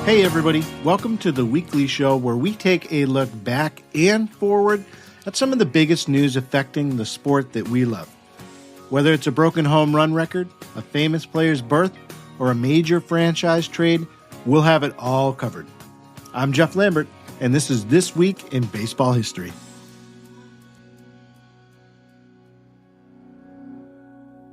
Hey everybody, welcome to the weekly show where we take a look back and forward at some of the biggest news affecting the sport that we love. Whether it's a broken home run record, a famous player's birth, or a major franchise trade, we'll have it all covered. I'm Jeff Lambert, and this is This Week in Baseball History.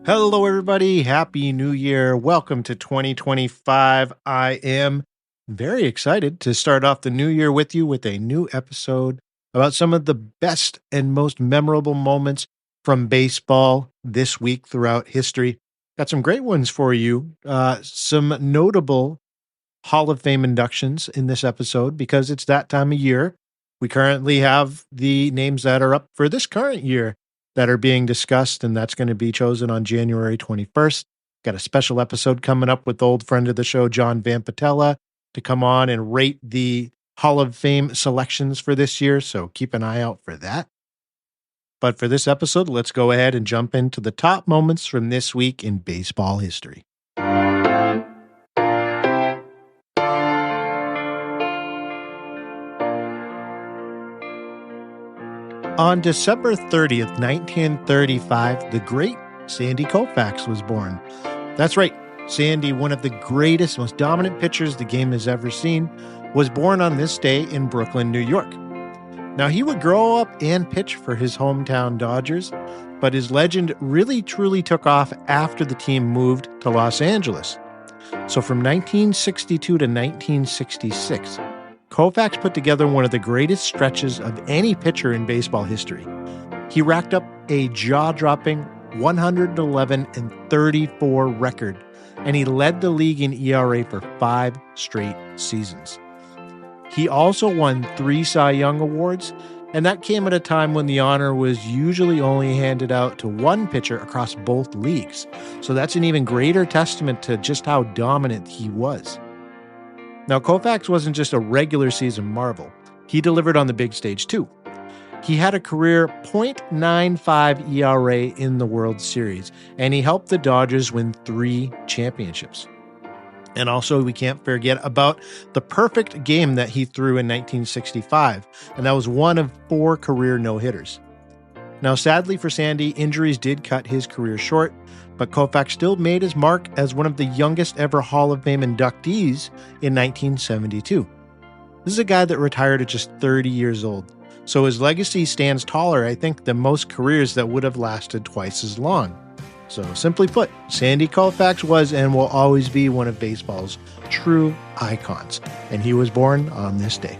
Hello everybody, Happy New Year. Welcome to 2025. I am very excited to start off the new year with you with a new episode about some of the best and most memorable moments from baseball this week throughout history. Got some great ones for you. Some notable Hall of Fame inductions in this episode because it's that time of year. We currently have the names that are up for this current year that are being discussed, and that's going to be chosen on January 21st. Got a special episode coming up with old friend of the show, John Vampatella, to come on and rate the Hall of Fame selections for this year, so keep an eye out for that. But for this episode, let's go ahead and jump into the top moments from this week in baseball history. On December 30th, 1935, the great Sandy Koufax was born. That's right, Sandy, one of the greatest, most dominant pitchers the game has ever seen, was born on this day in Brooklyn, New York. Now, he would grow up and pitch for his hometown Dodgers, but his legend really truly took off after the team moved to Los Angeles. So from 1962 to 1966, Koufax put together one of the greatest stretches of any pitcher in baseball history. He racked up a jaw-dropping 111-34 record, and he led the league in ERA for 5 straight seasons. He also won 3 Cy Young Awards, and that came at a time when the honor was usually only handed out to one pitcher across both leagues. So that's an even greater testament to just how dominant he was. Now, Koufax wasn't just a regular season marvel. He delivered on the big stage too. He had a career .95 ERA in the World Series, and he helped the Dodgers win 3 championships. And also, we can't forget about the perfect game that he threw in 1965, and that was one of 4 career no-hitters. Now, sadly for Sandy, injuries did cut his career short, but Koufax still made his mark as one of the youngest ever Hall of Fame inductees in 1972. This is a guy that retired at just 30 years old. So his legacy stands taller, I think, than most careers that would have lasted twice as long. So simply put, Sandy Koufax was and will always be one of baseball's true icons, and he was born on this day.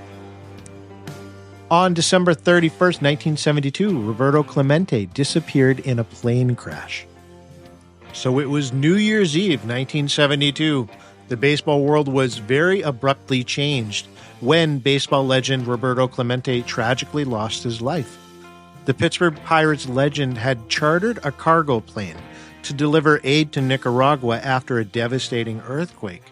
On December 31st, 1972, Roberto Clemente disappeared in a plane crash. So it was New Year's Eve, 1972. The baseball world was very abruptly changed when baseball legend Roberto Clemente tragically lost his life. The Pittsburgh Pirates legend had chartered a cargo plane to deliver aid to Nicaragua after a devastating earthquake.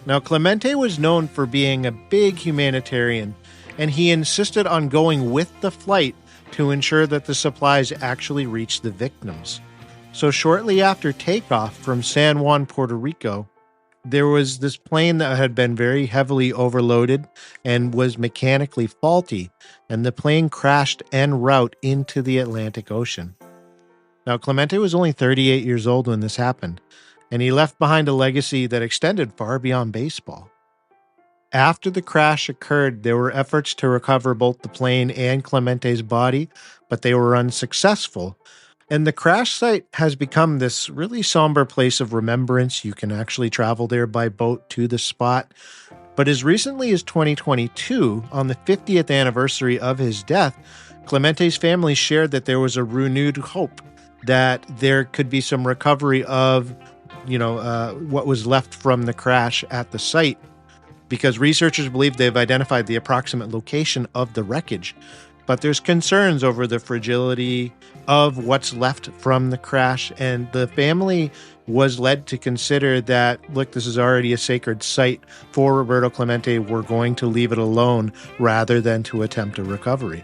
Now, Clemente was known for being a big humanitarian, and he insisted on going with the flight to ensure that the supplies actually reached the victims. So shortly after takeoff from San Juan, Puerto Rico, there was this plane that had been very heavily overloaded and was mechanically faulty, and the plane crashed en route into the Atlantic Ocean. Now, Clemente was only 38 years old when this happened, and he left behind a legacy that extended far beyond baseball. After the crash occurred, there were efforts to recover both the plane and Clemente's body, but they were unsuccessful. And the crash site has become this really somber place of remembrance. You can actually travel there by boat to the spot. But as recently as 2022, on the 50th anniversary of his death, Clemente's family shared that there was a renewed hope that there could be some recovery of, what was left from the crash at the site, because researchers believe they've identified the approximate location of the wreckage. But there's concerns over the fragility of what's left from the crash, and the family was led to consider that, look, this is already a sacred site for Roberto Clemente. We're going to leave it alone rather than to attempt a recovery.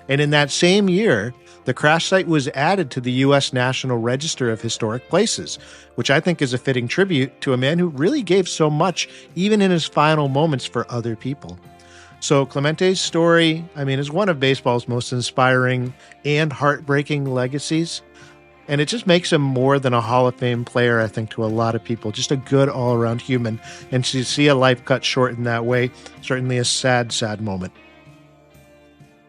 And in that same year, the crash site was added to the U.S. National Register of Historic Places, which I think is a fitting tribute to a man who really gave so much, even in his final moments, for other people. So Clemente's story, is one of baseball's most inspiring and heartbreaking legacies. And it just makes him more than a Hall of Fame player, I think, to a lot of people. Just a good all-around human. And to see a life cut short in that way, certainly a sad, sad moment.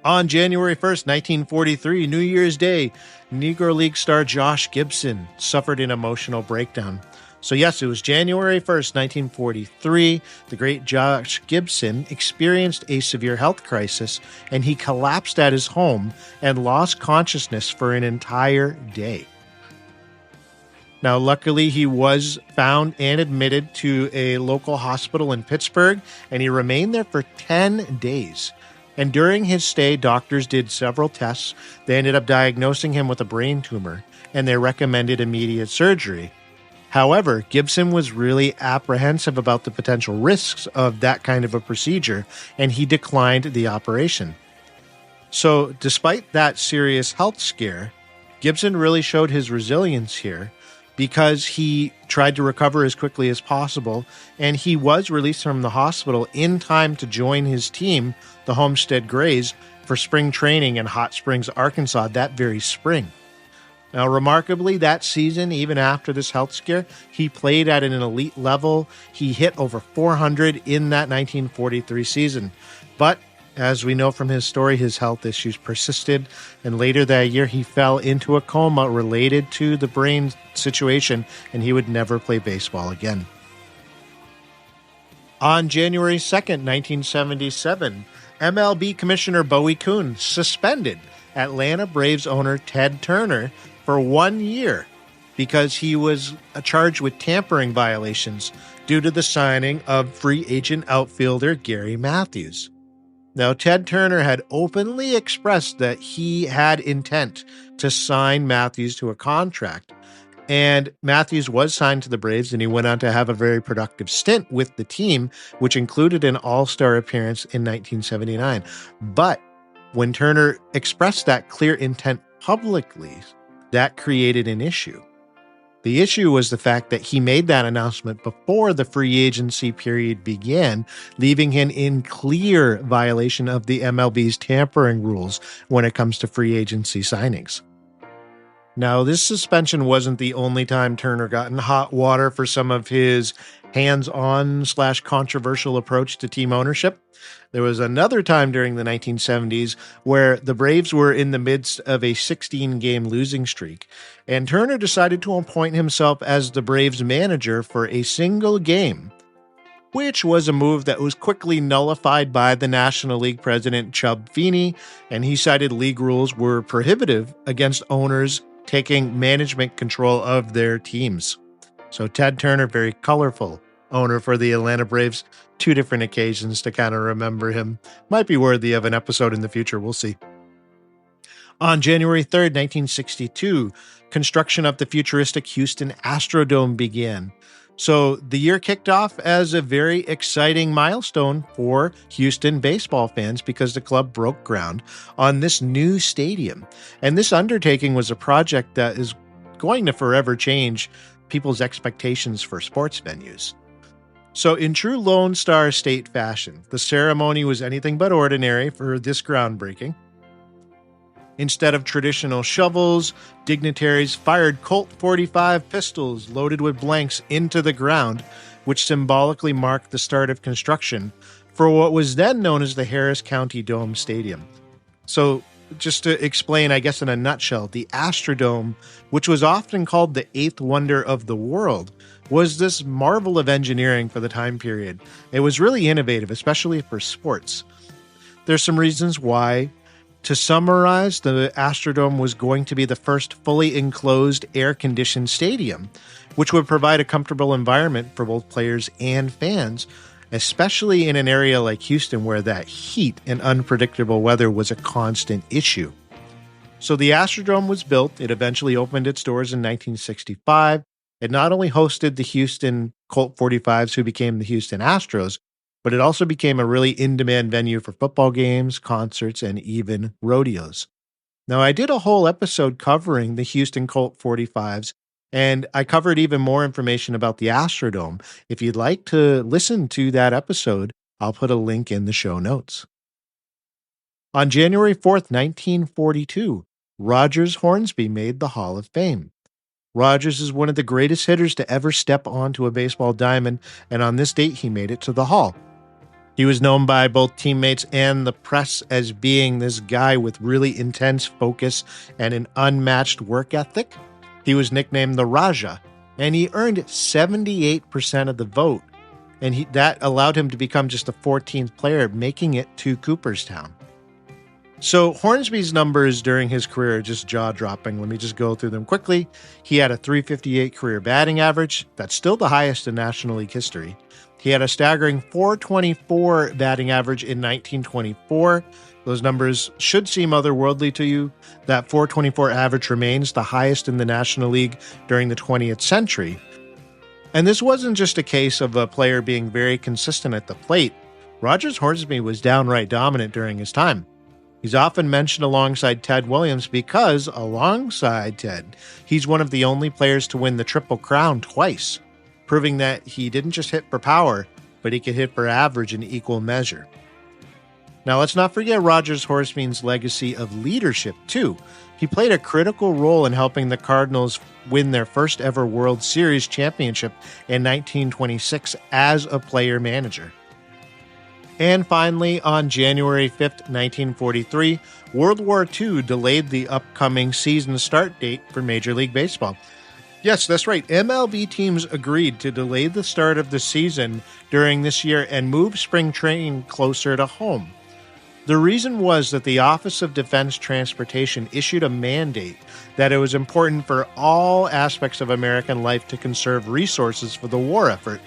On January 1st, 1943, New Year's Day, Negro League star Josh Gibson suffered an emotional breakdown. So yes, it was January 1st, 1943. The great Josh Gibson experienced a severe health crisis, and he collapsed at his home and lost consciousness for an entire day. Now, luckily, he was found and admitted to a local hospital in Pittsburgh, and he remained there for 10 days. And during his stay, doctors did several tests. They ended up diagnosing him with a brain tumor, and they recommended immediate surgery. However, Gibson was really apprehensive about the potential risks of that kind of a procedure, and he declined the operation. So, despite that serious health scare, Gibson really showed his resilience here, because he tried to recover as quickly as possible, and he was released from the hospital in time to join his team, the Homestead Grays, for spring training in Hot Springs, Arkansas, that very spring. Now, remarkably, that season, even after this health scare, he played at an elite level. He hit over 400 in that 1943 season. But as we know from his story, his health issues persisted, and later that year he fell into a coma related to the brain situation, and he would never play baseball again. On January 2nd, 1977, MLB Commissioner Bowie Kuhn suspended Atlanta Braves owner Ted Turner for 1 year because he was charged with tampering violations due to the signing of free agent outfielder Gary Matthews. Now, Ted Turner had openly expressed that he had intent to sign Matthews to a contract, and Matthews was signed to the Braves, and he went on to have a very productive stint with the team, which included an all-star appearance in 1979. But when Turner expressed that clear intent publicly, that created an issue. The issue was the fact that he made that announcement before the free agency period began, leaving him in clear violation of the MLB's tampering rules when it comes to free agency signings. Now, this suspension wasn't the only time Turner got in hot water for some of his hands-on/controversial approach to team ownership. There was another time during the 1970s where the Braves were in the midst of a 16-game losing streak, and Turner decided to appoint himself as the Braves manager for a single game, which was a move that was quickly nullified by the National League president Chub Feeney, and he cited league rules were prohibitive against owners taking management control of their teams. So Ted Turner, very colorful owner for the Atlanta Braves, 2 different occasions to kind of remember him. Might be worthy of an episode in the future, we'll see. On January 3rd, 1962, construction of the futuristic Houston Astrodome began. So the year kicked off as a very exciting milestone for Houston baseball fans because the club broke ground on this new stadium. And this undertaking was a project that is going to forever change people's expectations for sports venues. So in true Lone Star State fashion, the ceremony was anything but ordinary for this groundbreaking. Instead of traditional shovels, dignitaries fired Colt 45 pistols loaded with blanks into the ground, which symbolically marked the start of construction for what was then known as the Harris County Dome Stadium. So just to explain, I guess in a nutshell, the Astrodome, which was often called the eighth wonder of the world, was this marvel of engineering for the time period. It was really innovative, especially for sports. There's some reasons why. To summarize, the Astrodome was going to be the first fully enclosed air-conditioned stadium, which would provide a comfortable environment for both players and fans, especially in an area like Houston where that heat and unpredictable weather was a constant issue. So the Astrodome was built. It eventually opened its doors in 1965. It not only hosted the Houston Colt 45s, who became the Houston Astros, but it also became a really in-demand venue for football games, concerts, and even rodeos. Now, I did a whole episode covering the Houston Colt 45s, and I covered even more information about the Astrodome. If you'd like to listen to that episode, I'll put a link in the show notes. On January 4th, 1942, Rogers Hornsby made the Hall of Fame. Rogers is one of the greatest hitters to ever step onto a baseball diamond, and on this date, he made it to the Hall. He was known by both teammates and the press as being this guy with really intense focus and an unmatched work ethic. He was nicknamed the Raja, and he earned 78% of the vote, and that allowed him to become just the 14th player, making it to Cooperstown. So Hornsby's numbers during his career are just jaw-dropping. Let me just go through them quickly. He had a .358 career batting average. That's still the highest in National League history. He had a staggering .424 batting average in 1924. Those numbers should seem otherworldly to you. That .424 average remains the highest in the National League during the 20th century. And this wasn't just a case of a player being very consistent at the plate. Rogers Hornsby was downright dominant during his time. He's often mentioned alongside Ted Williams because, alongside Ted, he's one of the only players to win the Triple Crown twice, proving that he didn't just hit for power, but he could hit for average in equal measure. Now, let's not forget Rogers Hornsby's legacy of leadership, too. He played a critical role in helping the Cardinals win their first ever World Series championship in 1926 as a player-manager. And finally, on January 5th, 1943, World War II delayed the upcoming season start date for Major League Baseball. Yes, that's right. MLB teams agreed to delay the start of the season during this year and move spring training closer to home. The reason was that the Office of Defense Transportation issued a mandate that it was important for all aspects of American life to conserve resources for the war effort.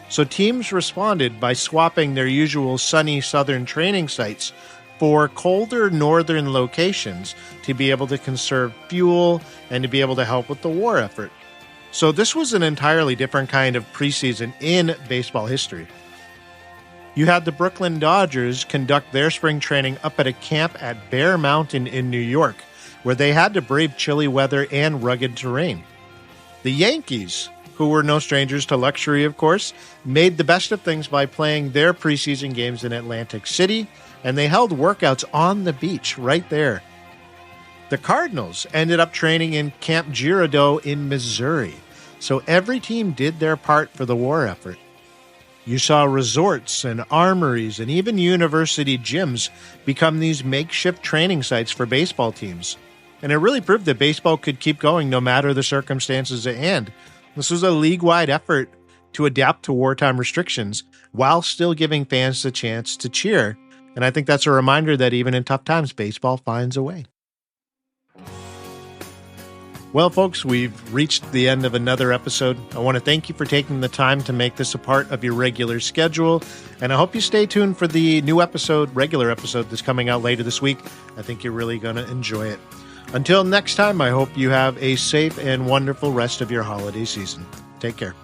So teams responded by swapping their usual sunny southern training sites for colder northern locations to be able to conserve fuel and to be able to help with the war effort. So this was an entirely different kind of preseason in baseball history. You had the Brooklyn Dodgers conduct their spring training up at a camp at Bear Mountain in New York, where they had to brave chilly weather and rugged terrain. The Yankees, who were no strangers to luxury, of course, made the best of things by playing their preseason games in Atlantic City, and they held workouts on the beach right there. The Cardinals ended up training in Camp Girardeau in Missouri, so every team did their part for the war effort. You saw resorts and armories and even university gyms become these makeshift training sites for baseball teams. And it really proved that baseball could keep going no matter the circumstances at hand. This was a league-wide effort to adapt to wartime restrictions while still giving fans the chance to cheer. And I think that's a reminder that even in tough times, baseball finds a way. Well, folks, we've reached the end of another episode. I want to thank you for taking the time to make this a part of your regular schedule. And I hope you stay tuned for the new episode, regular episode that's coming out later this week. I think you're really going to enjoy it. Until next time, I hope you have a safe and wonderful rest of your holiday season. Take care.